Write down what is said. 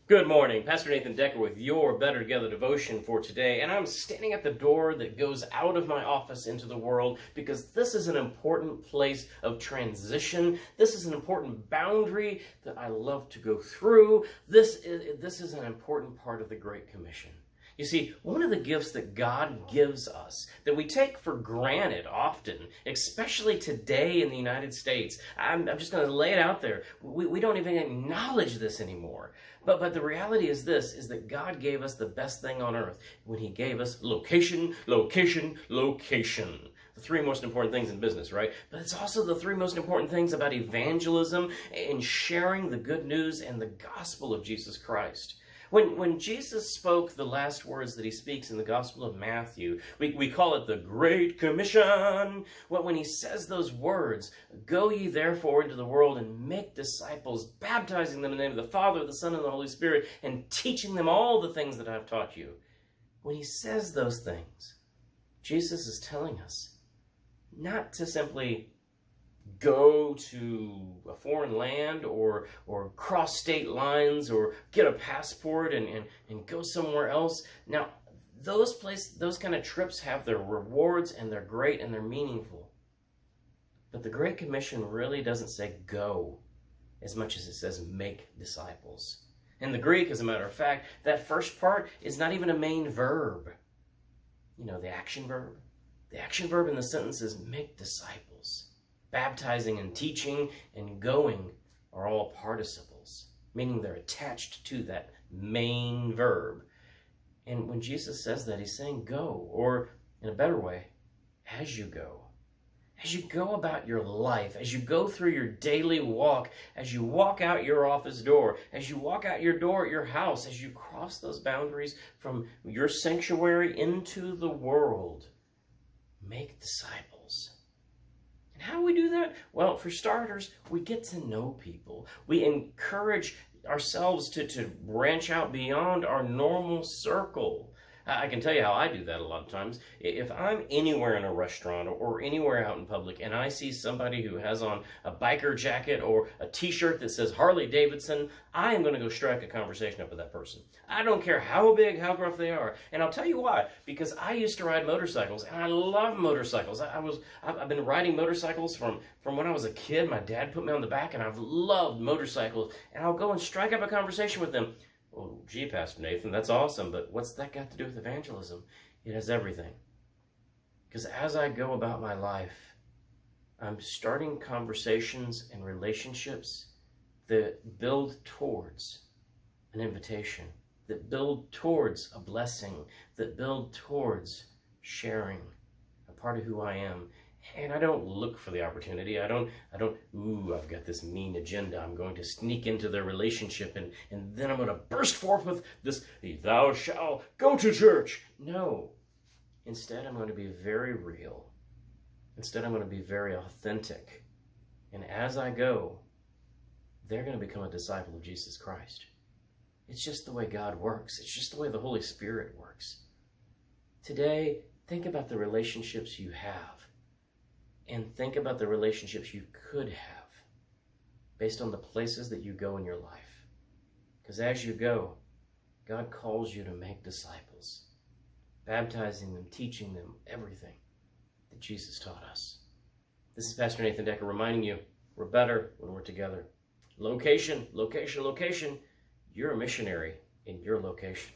Good morning. Pastor Nathan Decker with your Better Together devotion for today, and I'm standing at the door that goes out of my office into the world because this is an important place of transition. This is an important boundary that I love to go through. This is an important part of the Great Commission. You see, one of the gifts that God gives us that we take for granted often, especially today in the United States, I'm just going to lay it out there. We don't even acknowledge this anymore. But the reality is this, is that God gave us the best thing on earth when he gave us location, location, location. The three most important things in business, right? But it's also the three most important things about evangelism and sharing the good news and the gospel of Jesus Christ. When Jesus spoke the last words that he speaks in the Gospel of Matthew, we call it the Great Commission. When he says those words, "Go ye therefore into the world and make disciples, baptizing them in the name of the Father, the Son, and the Holy Spirit, and teaching them all the things that I've taught you." When he says those things, Jesus is telling us not to simply go to a foreign land or cross state lines or get a passport and go somewhere else. Now, those kind of trips have their rewards and they're great and they're meaningful. But the Great Commission really doesn't say go as much as it says make disciples. In the Greek, as a matter of fact, that first part is not even a main verb. You know, the action verb. The action verb in the sentence is make disciples. Baptizing and teaching and going are all participles, meaning they're attached to that main verb. And when Jesus says that, he's saying go, or in a better way, as you go. As you go about your life, as you go through your daily walk, as you walk out your office door, as you walk out your door at your house, as you cross those boundaries from your sanctuary into the world, make disciples. And how do we do that? Well, for starters, we get to know people. We encourage ourselves to branch out beyond our normal circle. I can tell you how I do that a lot of times. If I'm anywhere in a restaurant or anywhere out in public and I see somebody who has on a biker jacket or a t-shirt that says Harley Davidson, I am going to go strike a conversation up with that person. I don't care how big, how gruff they are. And I'll tell you why. Because I used to ride motorcycles and I love motorcycles. I've been riding motorcycles from when I was a kid. My dad put me on the back and I've loved motorcycles. And I'll go and strike up a conversation with them. Well, gee, Pastor Nathan, that's awesome, but what's that got to do with evangelism? It has everything. Because as I go about my life, I'm starting conversations and relationships that build towards an invitation, that build towards a blessing, that build towards sharing a part of who I am. And I don't look for the opportunity. I don't, I've got this mean agenda. I'm going to sneak into their relationship and then I'm going to burst forth with this, thou shalt go to church. No. Instead, I'm going to be very real. Instead, I'm going to be very authentic. And as I go, they're going to become a disciple of Jesus Christ. It's just the way God works. It's just the way the Holy Spirit works. Today, think about the relationships you have. And think about the relationships you could have based on the places that you go in your life. Because as you go, God calls you to make disciples, baptizing them, teaching them everything that Jesus taught us. This is Pastor Nathan Decker reminding you, we're better when we're together. Location, location, location. You're a missionary in your location.